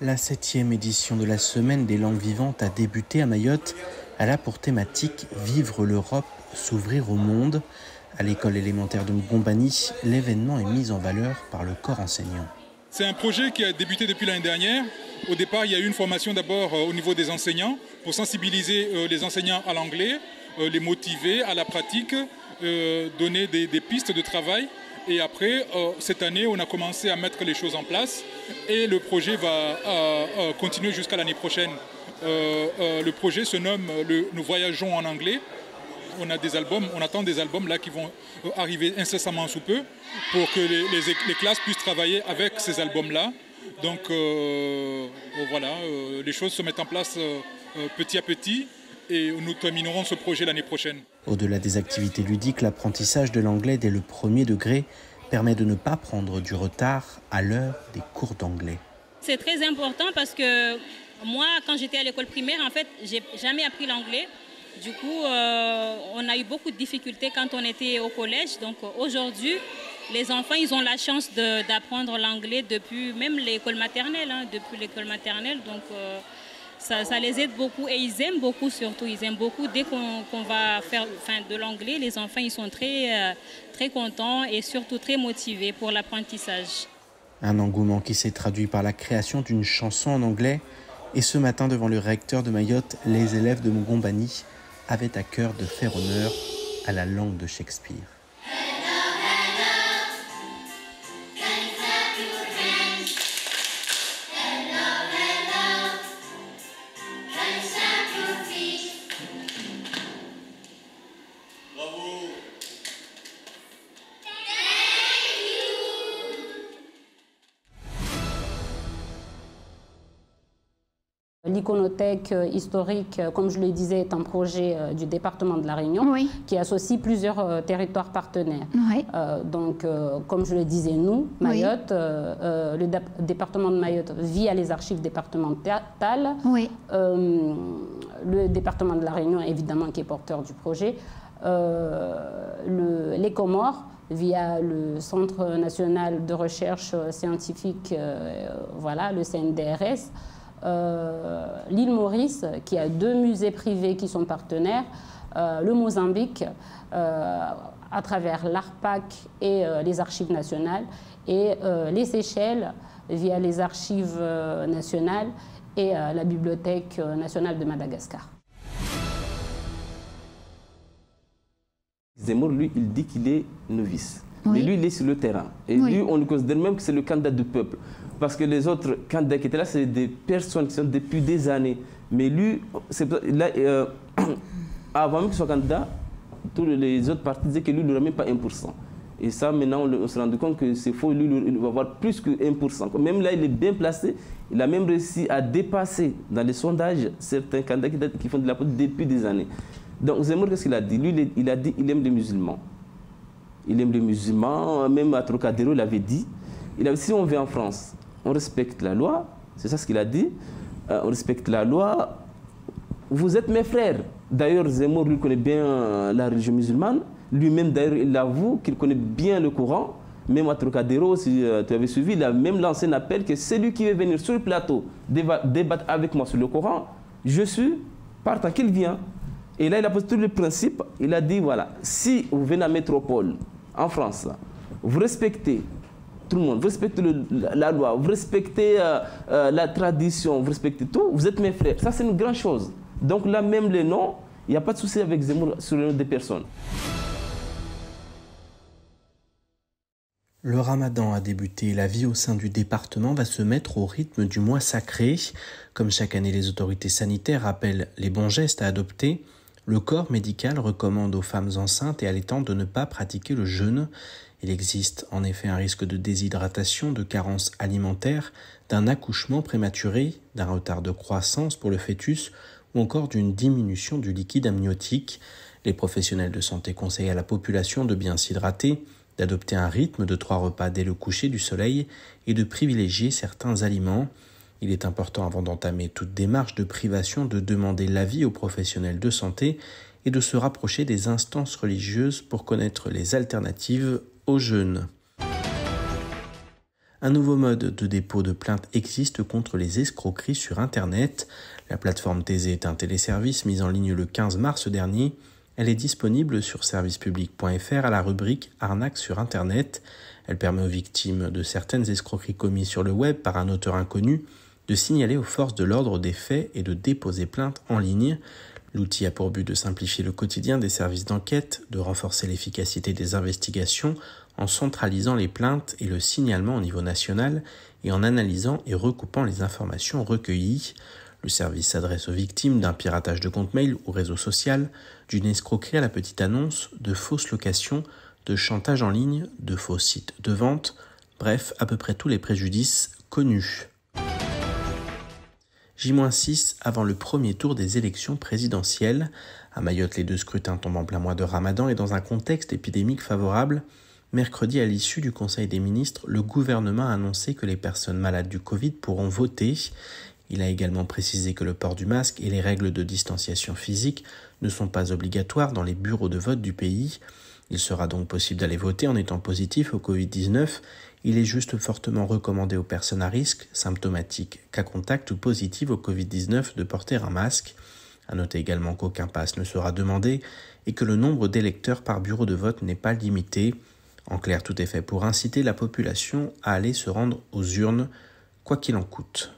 La 7e édition de la Semaine des langues vivantes a débuté à Mayotte. Elle a pour thématique « Vivre l'Europe, s'ouvrir au monde ». À l'école élémentaire de Ngombani, l'événement est mis en valeur par le corps enseignant. C'est un projet qui a débuté depuis l'année dernière. Au départ, il y a eu une formation d'abord au niveau des enseignants pour sensibiliser les enseignants à l'anglais, les motiver à la pratique, donner des pistes de travail. Et après, cette année, on a commencé à mettre les choses en place et le projet va continuer jusqu'à l'année prochaine. Le projet se nomme « Nous voyageons en anglais ». On a des albums, on attend des albums là qui vont arriver incessamment sous peu pour que les classes puissent travailler avec ces albums-là. Donc voilà, les choses se mettent en place petit à petit et nous terminerons ce projet l'année prochaine. Au-delà des activités ludiques, l'apprentissage de l'anglais dès le premier degré permet de ne pas prendre du retard à l'heure des cours d'anglais. C'est très important parce que moi, quand j'étais à l'école primaire, en fait, j'ai jamais appris l'anglais. Du coup, on a eu beaucoup de difficultés quand on était au collège. Donc aujourd'hui, les enfants, ils ont la chance d'apprendre l'anglais depuis même l'école maternelle. Depuis l'école maternelle, donc ça les aide beaucoup et ils aiment beaucoup surtout. Ils aiment beaucoup dès qu'on va faire de l'anglais. Les enfants, ils sont très contents et surtout très motivés pour l'apprentissage. Un engouement qui s'est traduit par la création d'une chanson en anglais. Et ce matin, devant le recteur de Mayotte, les élèves de Ngombani avaient à cœur de faire honneur à la langue de Shakespeare. L'iconothèque historique, comme je le disais, est un projet du département de La Réunion qui associe plusieurs territoires partenaires. Donc, comme je le disais, nous, Mayotte, le département de Mayotte via les archives départementales, le département de La Réunion, évidemment, qui est porteur du projet, les Comores, via le Centre national de recherche scientifique, voilà, le CNDRS, l'île Maurice, qui a 2 musées privés qui sont partenaires, le Mozambique, à travers l'ARPAC et les archives nationales, et les Seychelles, via les archives nationales et la Bibliothèque nationale de Madagascar. Zemmour, lui, il dit qu'il est novice. Mais lui, il est sur le terrain. Et lui, on le considère même que c'est le candidat du peuple. Parce que les autres candidats qui étaient là, c'est des personnes qui sont depuis des années. Mais lui, là, avant même qu'il soit candidat, tous les autres partis disaient que lui n'aurait même pas 1%. Et ça, maintenant, on se rend compte que c'est faux. Lui, il va avoir plus que 1%. Même là, il est bien placé. Il a même réussi à dépasser dans les sondages certains candidats qui font de la politique depuis des années. Donc Zemmour, qu'est-ce qu'il a dit? Lui, il a dit qu'il aime les musulmans. Il aime les musulmans. Même à Trocadéro, il avait dit. Il a dit, si on vit en France, on respecte la loi, c'est ça ce qu'il a dit, on respecte la loi, vous êtes mes frères. D'ailleurs, Zemmour, lui, connaît bien la religion musulmane, lui-même, d'ailleurs, il avoue qu'il connaît bien le Coran, même à Trocadéro, si tu avais suivi, il a même lancé un appel que celui qui veut venir sur le plateau débattre avec moi sur le Coran, je suis partant, qu'il vient. Et là, il a posé tous les principes, il a dit, voilà, si vous venez à métropole, en France, là, vous respectez tout le monde, vous respectez la loi, vous respectez la tradition, vous respectez tout, vous êtes mes frères. Ça, c'est une grande chose. Donc là, même les noms, il n'y a pas de souci avec Zemmour sur le nom des personnes. Le ramadan a débuté et la vie au sein du département va se mettre au rythme du mois sacré. Comme chaque année, les autorités sanitaires rappellent les bons gestes à adopter. Le corps médical recommande aux femmes enceintes et allaitantes de ne pas pratiquer le jeûne. Il existe en effet un risque de déshydratation, de carence alimentaire, d'un accouchement prématuré, d'un retard de croissance pour le fœtus ou encore d'une diminution du liquide amniotique. Les professionnels de santé conseillent à la population de bien s'hydrater, d'adopter un rythme de 3 repas dès le coucher du soleil et de privilégier certains aliments. Il est important avant d'entamer toute démarche de privation de demander l'avis aux professionnels de santé et de se rapprocher des instances religieuses pour connaître les alternatives au jeûne. Un nouveau mode de dépôt de plainte existe contre les escroqueries sur Internet. La plateforme Thésée est un téléservice mis en ligne le 15 mars dernier. Elle est disponible sur servicepublic.fr à la rubrique « Arnaque sur Internet ». Elle permet aux victimes de certaines escroqueries commises sur le web par un auteur inconnu de signaler aux forces de l'ordre des faits et de déposer plainte en ligne. L'outil a pour but de simplifier le quotidien des services d'enquête, de renforcer l'efficacité des investigations en centralisant les plaintes et le signalement au niveau national et en analysant et recoupant les informations recueillies. Le service s'adresse aux victimes d'un piratage de compte mail ou réseau social, d'une escroquerie à la petite annonce, de fausses locations, de chantage en ligne, de faux sites de vente, bref, à peu près tous les préjudices connus. J-6 avant le premier tour des élections présidentielles. À Mayotte, les 2 scrutins tombent en plein mois de Ramadan et dans un contexte épidémique favorable. Mercredi, à l'issue du Conseil des ministres, le gouvernement a annoncé que les personnes malades du Covid pourront voter. Il a également précisé que le port du masque et les règles de distanciation physique ne sont pas obligatoires dans les bureaux de vote du pays. Il sera donc possible d'aller voter en étant positif au Covid-19. Il est juste fortement recommandé aux personnes à risque, symptomatiques, cas contact ou positives au Covid-19 de porter un masque. À noter également qu'aucun pass ne sera demandé et que le nombre d'électeurs par bureau de vote n'est pas limité. En clair, tout est fait pour inciter la population à aller se rendre aux urnes, quoi qu'il en coûte.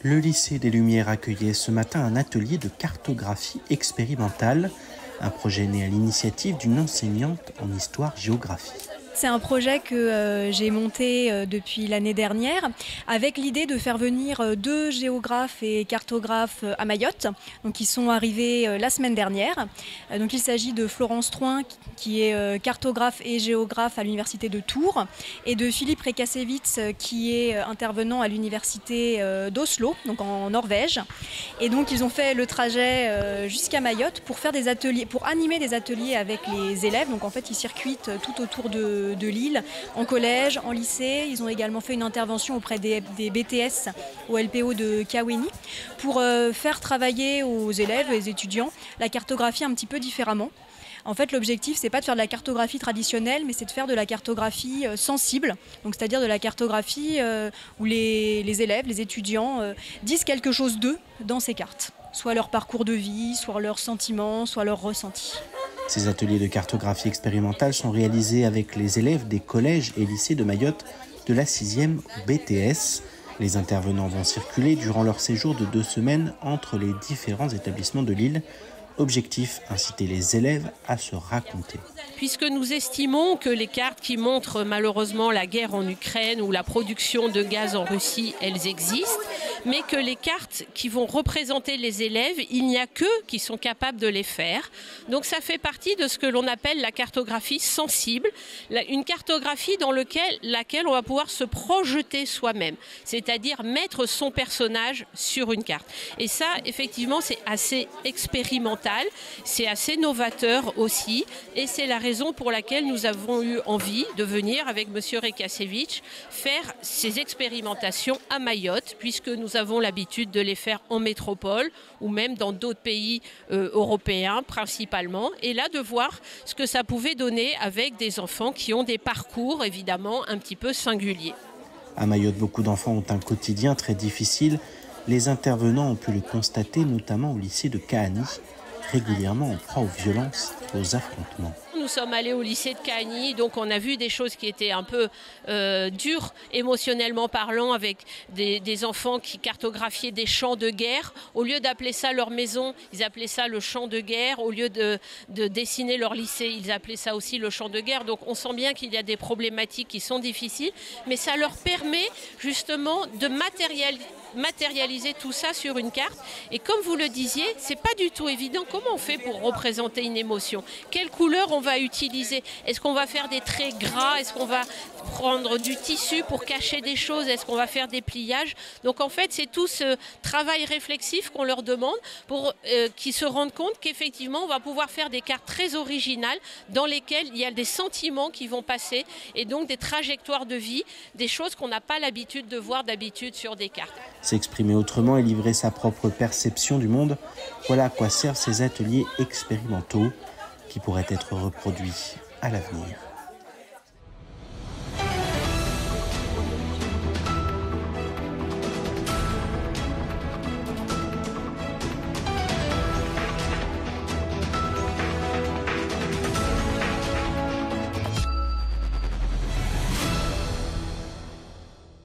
Le lycée des Lumières accueillait ce matin un atelier de cartographie expérimentale, un projet né à l'initiative d'une enseignante en histoire-géographie. C'est un projet que j'ai monté depuis l'année dernière avec l'idée de faire venir 2 géographes et cartographes à Mayotte, donc ils sont arrivés la semaine dernière. Donc il s'agit de Florence Troin qui est cartographe et géographe à l'université de Tours et de Philippe Rekasevitz qui est intervenant à l'université d'Oslo, donc en Norvège. Et donc ils ont fait le trajet jusqu'à Mayotte pour faire des ateliers, pour animer des ateliers avec les élèves. Donc en fait ils circuitent tout autour de l'île, en collège, en lycée. Ils ont également fait une intervention auprès des BTS au LPO de Kaweni pour faire travailler aux élèves et aux étudiants la cartographie un petit peu différemment. En fait, l'objectif, c'est pas de faire de la cartographie traditionnelle, mais c'est de faire de la cartographie sensible, donc c'est-à-dire de la cartographie où les élèves, les étudiants disent quelque chose d'eux dans ces cartes, soit leur parcours de vie, soit leurs sentiments, soit leurs ressentis. Ces ateliers de cartographie expérimentale sont réalisés avec les élèves des collèges et lycées de Mayotte de la 6e au BTS. Les intervenants vont circuler durant leur séjour de 2 semaines entre les différents établissements de l'île. Objectif, inciter les élèves à se raconter. Puisque nous estimons que les cartes qui montrent malheureusement la guerre en Ukraine ou la production de gaz en Russie, elles existent, mais que les cartes qui vont représenter les élèves, il n'y a qu'eux qui sont capables de les faire. Donc ça fait partie de ce que l'on appelle la cartographie sensible, une cartographie dans laquelle on va pouvoir se projeter soi-même, c'est-à-dire mettre son personnage sur une carte. Et ça, effectivement, c'est assez expérimental. C'est assez novateur aussi et c'est la raison pour laquelle nous avons eu envie de venir avec M. Rekasevitz faire ces expérimentations à Mayotte puisque nous avons l'habitude de les faire en métropole ou même dans d'autres pays européens principalement et là de voir ce que ça pouvait donner avec des enfants qui ont des parcours évidemment un petit peu singuliers. À Mayotte, beaucoup d'enfants ont un quotidien très difficile. Les intervenants ont pu le constater notamment au lycée de Kahani. Régulièrement en proie aux violences et aux affrontements. Nous sommes allés au lycée de Kahani, donc on a vu des choses qui étaient un peu dures émotionnellement parlant avec des enfants qui cartographiaient des champs de guerre. Au lieu d'appeler ça leur maison, ils appelaient ça le champ de guerre. Au lieu de dessiner leur lycée, ils appelaient ça aussi le champ de guerre. Donc on sent bien qu'il y a des problématiques qui sont difficiles, mais ça leur permet justement de matérialiser tout ça sur une carte. Et comme vous le disiez, c'est pas du tout évident. Comment on fait pour représenter une émotion? Quelle couleur on va utiliser? Est-ce qu'on va faire des traits gras? Est-ce qu'on va prendre du tissu pour cacher des choses? Est-ce qu'on va faire des pliages? Donc en fait, c'est tout ce travail réflexif qu'on leur demande pour qu'ils se rendent compte qu'effectivement, on va pouvoir faire des cartes très originales dans lesquelles il y a des sentiments qui vont passer et donc des trajectoires de vie, des choses qu'on n'a pas l'habitude de voir d'habitude sur des cartes. S'exprimer autrement et livrer sa propre perception du monde, voilà à quoi servent ces ateliers expérimentaux qui pourraient être reproduits à l'avenir.